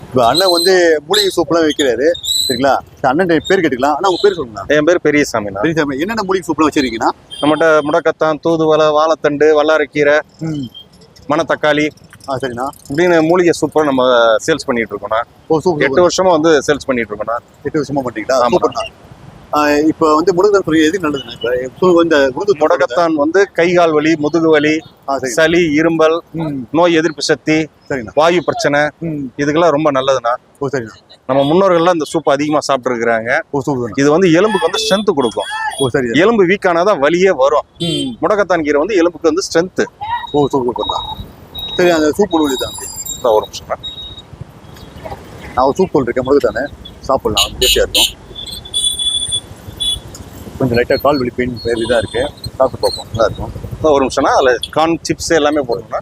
இப்போ அண்ணன் வந்து மூலிகை சூப்லாம் வைக்கிறாரு சரிங்களா? அண்ணன் பேர் கேட்டுக்கலாம். ஆனால் உங்க பேர் சொல்லுங்க. என் பேர் பெரியசாமி. பெரியசாமி, என்னென்ன மூலிகை சூப்லாம் வச்சிருக்கீங்கன்னா? நம்மகிட்ட முடக்கத்தான், தூதுவளை, வாழைத்தண்டு, வல்லாரைக்கீரை, மணத்தக்காளி சரிண்ணா இப்படின்னு மூலிகை சூப்பர் நம்ம சேல்ஸ் பண்ணிட்டு இருக்கோம்ண்ணா. 8 வருஷமா வந்து சேல்ஸ் பண்ணிட்டு இருக்கோம்ண்ணா. 8 வருஷமா பண்ணிட்டீங்களா? சூப்பர்ண்ணா. இப்போ வந்து முடக்கத்தான் சொல்லி எது நல்லதுண்ணா? இப்போ இந்த முடக்கத்தான் வந்து கை கால் வலி, முதுகு வலி, சளி, இரும்பல், நோய் எதிர்ப்பு சக்தி, வாயு பிரச்சனை, இதுக்கெல்லாம் ரொம்ப நல்லதுண்ணா. ஓ சரிண்ணா. நம்ம முன்னோர்கள்லாம் இந்த சூப் அதிகமா சாப்பிட்டு இருக்கிறாங்க. இது வந்து எலும்புக்கு வந்து ஸ்ட்ரென்த் கொடுக்கும். ஓ சரி. எலும்பு வீக் ஆனாதான் வலியே வரும். முடக்கத்தான் கீரை வந்து எலும்புக்கு வந்து ஸ்ட்ரென்த். ஓ சூப்பர்ண்ணா. சரி, அந்த சூப் போடுவது தான் ஒரு நிமிஷம். நான் ஒரு சூப் போட்டுருக்கேன், முடக்கத்தானே சாப்பிடலாம், டேஸ்டியாக இருக்கும். கொஞ்சம் லைட்டாக கால் வலி பெயின் இதாக இருக்கு, சாப்பிட்டு பார்ப்போம், நல்லா இருக்கும். ஒரு நிமிஷம்னா அதில் கார்ன் சிப்ஸ் எல்லாமே போடணும்னா